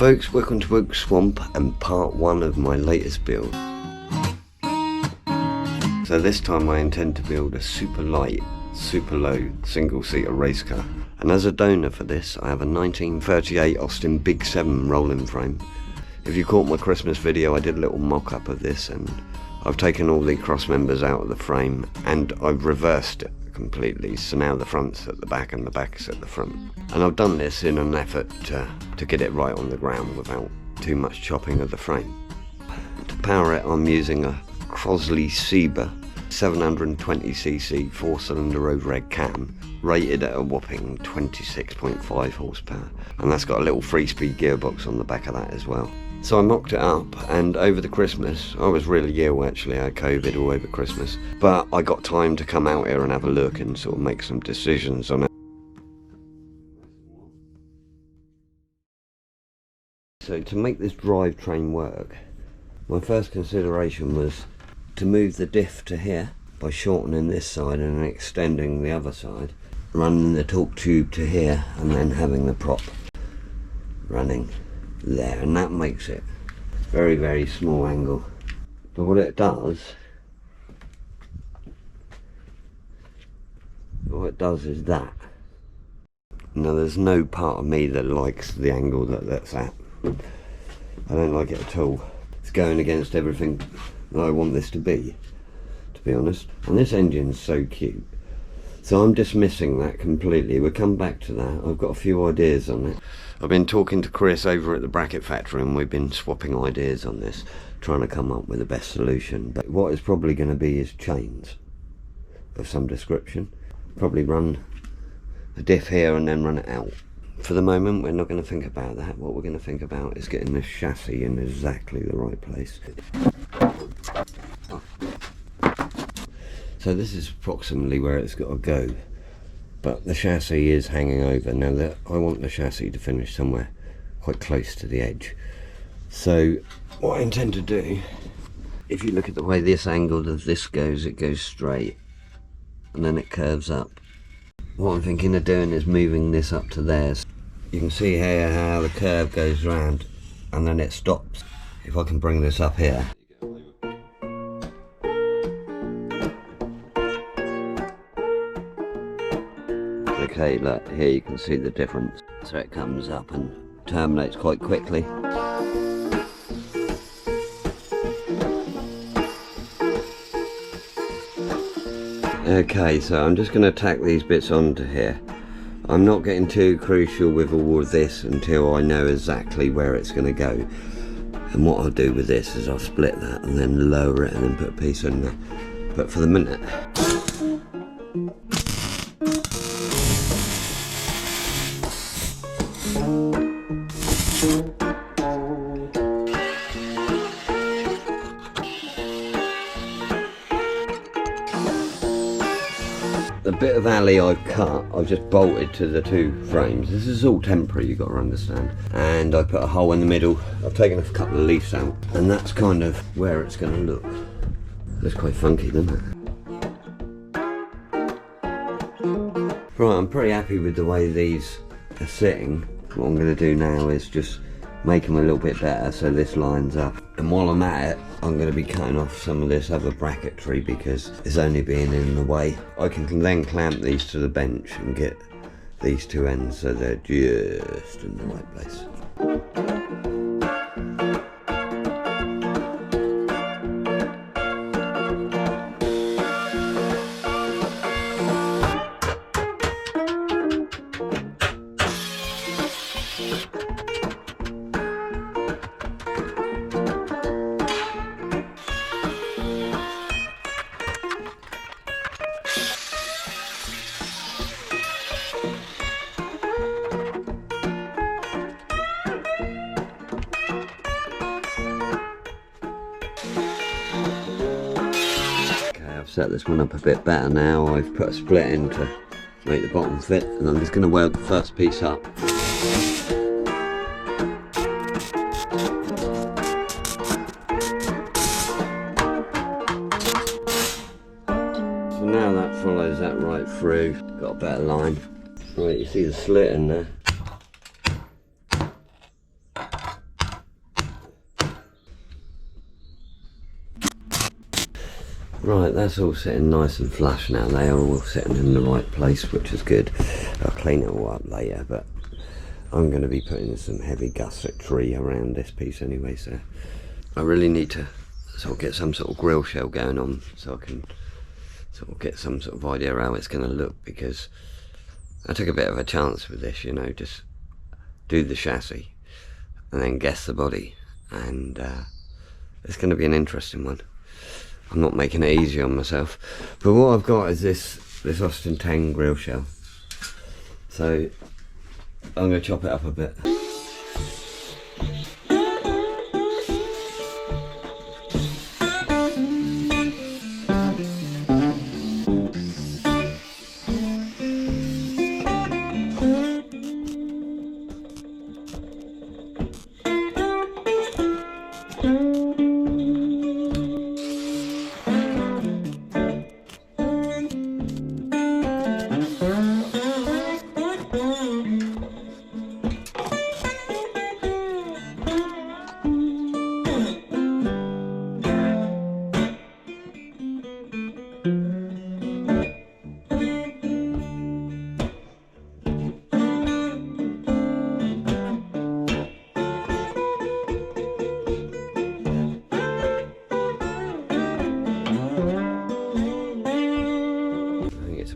folks, welcome to Oak Swamp and part 1 of my latest build. So this time I intend to build a super light, super low single-seater race car. And as a donor for this I have a 1938 Austin Big 7 rolling frame. If you caught my Christmas video I did a little mock-up of this, and I've taken all the cross members out of the frame and I've reversed it completely, so now the front's at the back and the back's at the front. And I've done this in an effort to get it right on the ground without too much chopping of the frame. To power it I'm using a Crosley 720cc 4-cylinder overhead cam, rated at a whopping 26.5 horsepower, and that's got a little 3-speed gearbox on the back of that as well. So I mocked it up, and over the Christmas, I was really ill actually, I had COVID all over Christmas, but I got time to come out here and have a look and sort of make some decisions on it. So to make this drivetrain work, my first consideration was to move the diff to here by shortening this side and then extending the other side, running the torque tube to here and then having the prop running there, and that makes it very, very small angle. But what it does is that. Now there's no part of me that likes the angle that that's at. I don't like it at all. It's going against everything that I want this to be honest. And this engine's so cute, so I'm dismissing that completely. We'll come back to that. I've got a few ideas on it. I've been talking to Chris over at the bracket factory and we've been swapping ideas on this, trying to come up with the best solution. But what it's probably going to be is chains of some description. Probably run a diff here and then run it out. For the moment we're not going to think about that. What we're going to think about is getting this chassis in exactly the right place. So this is approximately where it's got to go, but the chassis is hanging over. Now that I want the chassis to finish somewhere quite close to the edge. So what I intend to do, if you look at the way this angle of this goes, it goes straight and then it curves up. What I'm thinking of doing is moving this up to there. You can see here how the curve goes round and then it stops. If I can bring this up here. Okay, look, here you can see the difference. So it comes up and terminates quite quickly. Okay, so I'm just going to tack these bits onto here. I'm not getting too crucial with all of this until I know exactly where it's going to go. And what I'll do with this is I'll split that and then lower it and then put a piece in there. But for the minute, the bit of alley I've cut, I've just bolted to the two frames. This is all temporary, you've got to understand. And I put a hole in the middle. I've taken a couple of leaves out, and that's kind of where it's going to look. Looks quite funky, doesn't it? Right, I'm pretty happy with the way these are sitting. What I'm going to do now is just make them a little bit better so this lines up. And while I'm at it, I'm going to be cutting off some of this other bracketry because it's only being in the way. I can then clamp these to the bench and get these two ends so they're just in the right place. Set this one up a bit better now. I've put a split in to make the bottom fit, and I'm just going to weld the first piece up. So now that follows that right through, got a better line. Right, you see the slit in there. Right, that's all sitting nice and flush now. They are all sitting in the right place, which is good. I'll clean it all up later, but I'm going to be putting some heavy gussetry around this piece anyway, so I really need to sort of get some sort of grill shell going on so I can sort of get some sort of idea how it's going to look, because I took a bit of a chance with this, you know, just do the chassis and then guess the body, and it's going to be an interesting one. I'm not making it easy on myself, but what I've got is this Austin Tang grill shell, so I'm going to chop it up a bit.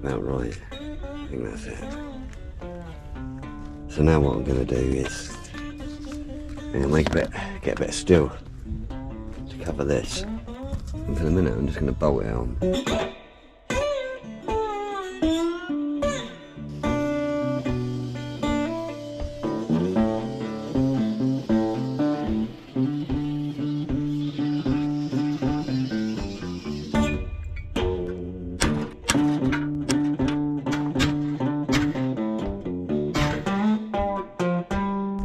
About right, I think that's it. So now what I'm going to do is I'm going to get a bit of steel to cover this, and for the minute I'm just going to bolt it on.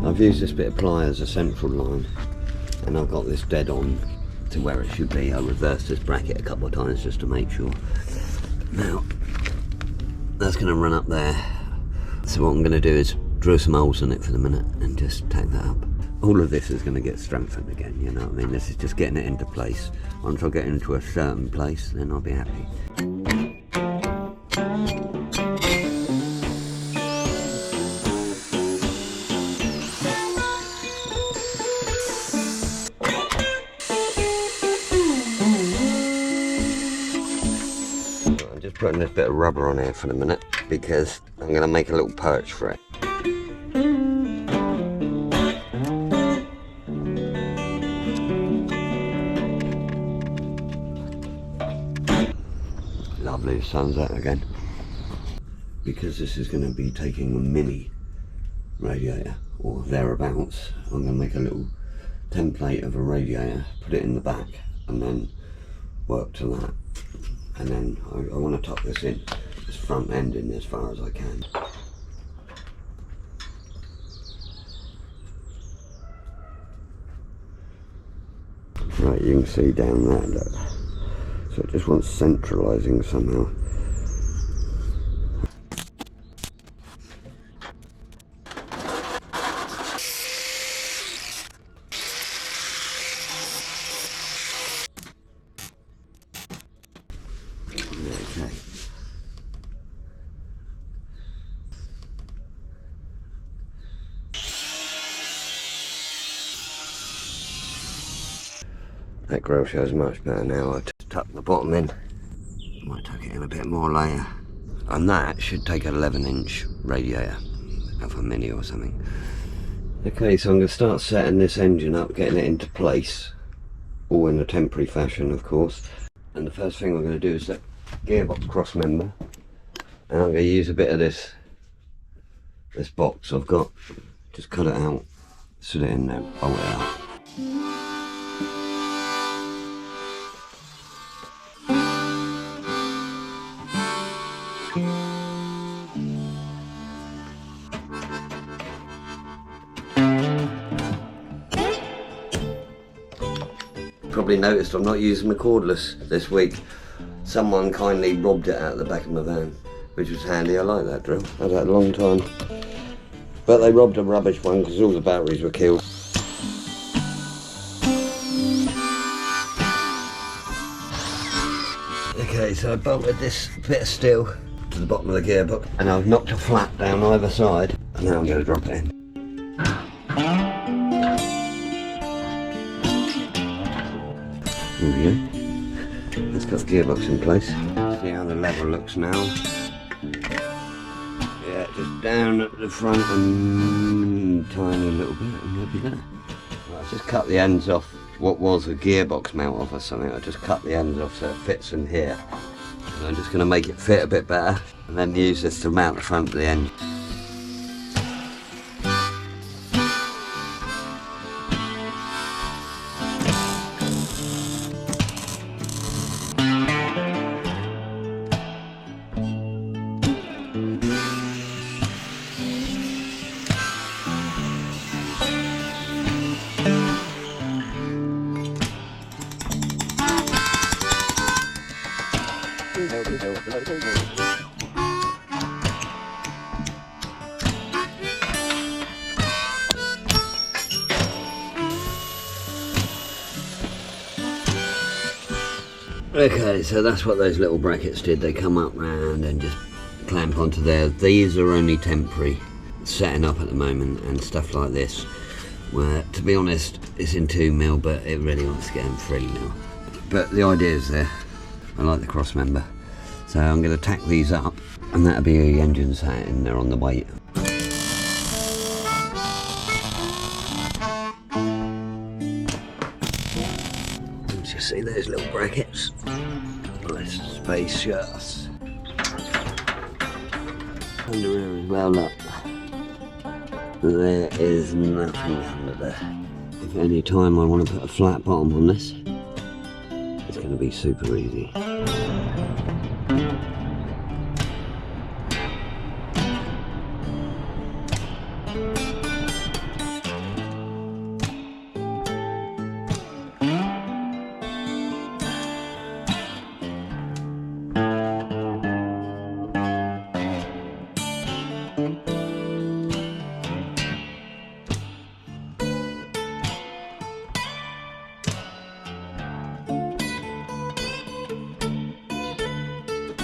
I've used this bit of ply as a central line, and I've got this dead on to where it should be. I reversed this bracket a couple of times just to make sure. Now that's going to run up there, so what I'm going to do is drill some holes in it for the minute and just tack that up. All of this is going to get strengthened again, you know what I mean? This is just getting it into place. Once I get into a certain place, then I'll be happy. Putting this bit of rubber on here for the minute because I'm going to make a little perch for it. Lovely, sun's out again. Because this is going to be taking a mini radiator or thereabouts, I'm going to make a little template of a radiator, put it in the back, and then work to that. And then I want to tuck this in, this front end in as far as I can. Right, you can see down there, look. So it just wants centralising somehow. Okay. That grill shell's much better now. I just tuck the bottom in. Might tuck it in a bit more later. And that should take an 11-inch radiator of a mini or something. Okay, so I'm going to start setting this engine up, getting it into place. All in a temporary fashion, of course. And the first thing I'm going to do is that gearbox cross member, and I'm going to use a bit of this box I've got, just cut it out, sit it in there, bolt it out. Probably noticed I'm not using my cordless this week. Someone kindly robbed it out of the back of my van, which was handy. I like that drill. I've had a long time. But they robbed a rubbish one because all the batteries were killed. so I bolted this bit of steel to the bottom of the gearbox and I've knocked a flat down either side, and now I'm going to drop it in. There we go. Let's got the gearbox in place. See how the lever looks now. Yeah, just down at the front and tiny little bit, and we'll be there. Right, I just cut the ends off what was a gearbox mount off or something. I just cut the ends off so it fits in here. And I'm just going to make it fit a bit better and then use this to mount the front of the engine. Okay, so that's what those little brackets did. They come up round and just clamp onto there. These are only temporary, setting up at the moment and stuff like this, where, to be honest, it's in 2mm, but it really wants to get in 3mm. But the idea is there. I like the cross member. So I'm going to tack these up, and that'll be the engine sat in there on the weight. You see those little brackets? Nice spacious. Under here as well, look. There is nothing under there. If any time I want to put a flat bottom on this, it's going to be super easy.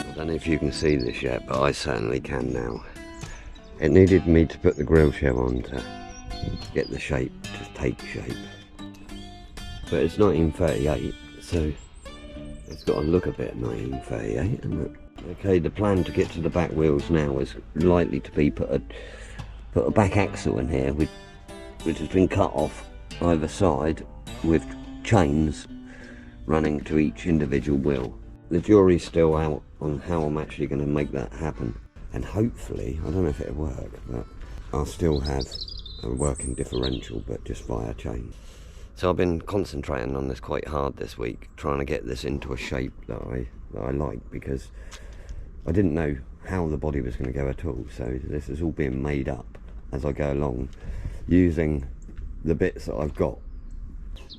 I don't know if you can see this yet, but I certainly can now. It needed me to put the grille shell on to get the shape to take shape. But it's 1938, so it's got to look a bit 1938, isn't it? Okay, the plan to get to the back wheels now is likely to be put a back axle in here, which has been cut off either side with chains running to each individual wheel. The jury's still out on how I'm actually going to make that happen, and hopefully, I don't know if it'll work, but I'll still have a working differential, but just via chain. So I've been concentrating on this quite hard this week, trying to get this into a shape that I like, because I didn't know how the body was going to go at all, so this is all being made up as I go along, using the bits that I've got.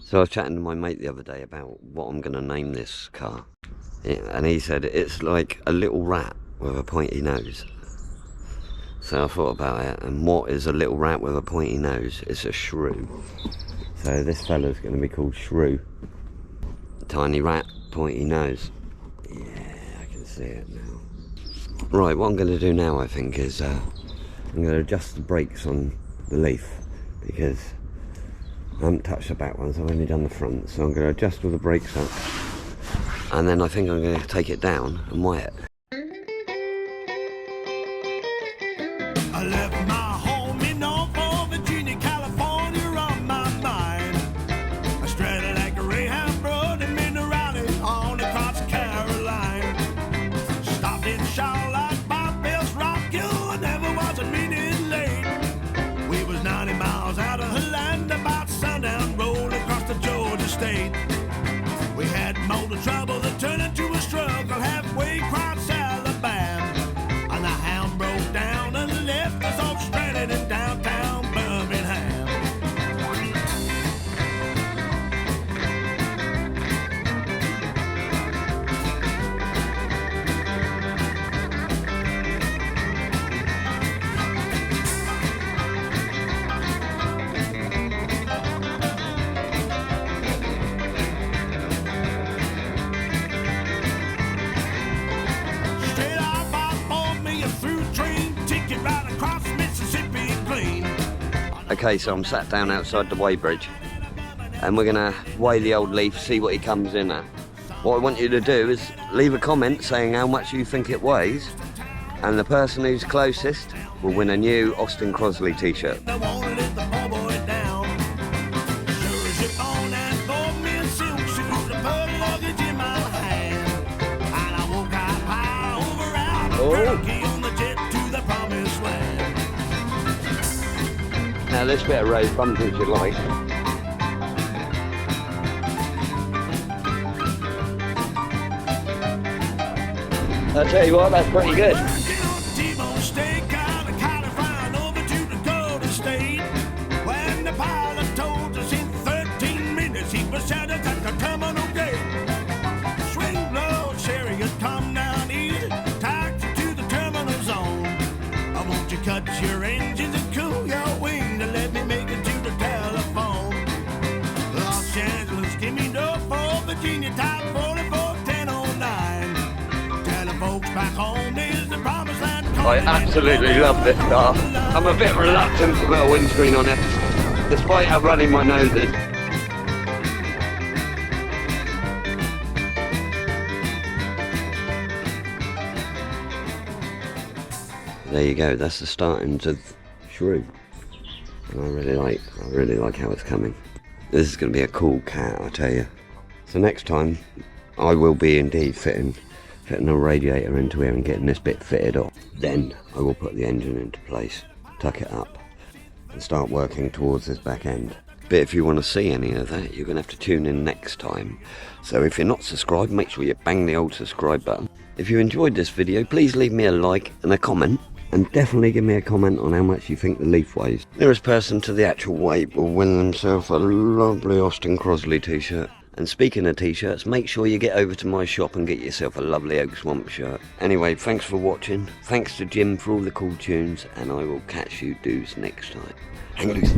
So I was chatting to my mate the other day about what I'm going to name this car. Yeah, and he said it's like a little rat with a pointy nose. So I thought about it, and what is a little rat with a pointy nose? It's a shrew. So this fella's going to be called Shrew. Tiny rat, pointy nose. Yeah, I can see it now. Right, what I'm going to do now, I think, is I'm going to adjust the brakes on the Leaf, because I haven't touched the back ones, I've only done the front. So I'm going to adjust all the brakes up, and then I think I'm going to take it down and weigh it. I left my home in Norfolk, Virginia, California on my mind. I stranded like a Rahab Road in Minerali on across Caroline. Stopped in Charlotte by Bill's Rock Hill. I never was a minute late. We was 90 miles out of the land about sundown, rolled across the Georgia state. We had motor trouble that turned into a struggle halfway across Okay, so I'm sat down outside the weighbridge and we're gonna weigh the old Leaf, see what he comes in at. What I want you to do is leave a comment saying how much you think it weighs, and the person who's closest will win a new Austin Crosley t-shirt. Now this bit of road bumpy if you like. I'll tell you what, that's pretty good. Your engines and cool your wing to let me make it to the telephone. Los Angeles, give me Norfolk, Virginia, type 441009. Tell the folks back home is the promised land. I absolutely love this car. I'm a bit reluctant to put a windscreen on it, despite I'm running my noses. There you go, that's the starting of Shrew. And I really like how it's coming. This is going to be a cool cat, I tell you. So next time, I will be indeed fitting a radiator into here and getting this bit fitted up. Then I will put the engine into place, tuck it up, and start working towards this back end. But if you want to see any of that, you're going to have to tune in next time. So if you're not subscribed, make sure you bang the old subscribe button. If you enjoyed this video, please leave me a like and a comment. And definitely give me a comment on how much you think the Leaf weighs. Nearest person to the actual weight will win themselves a lovely Austin Crosley t-shirt. And speaking of t-shirts, make sure you get over to my shop and get yourself a lovely Oak Swamp shirt. Anyway, thanks for watching. Thanks to Jim for all the cool tunes. And I will catch you dudes next time. Hang loose.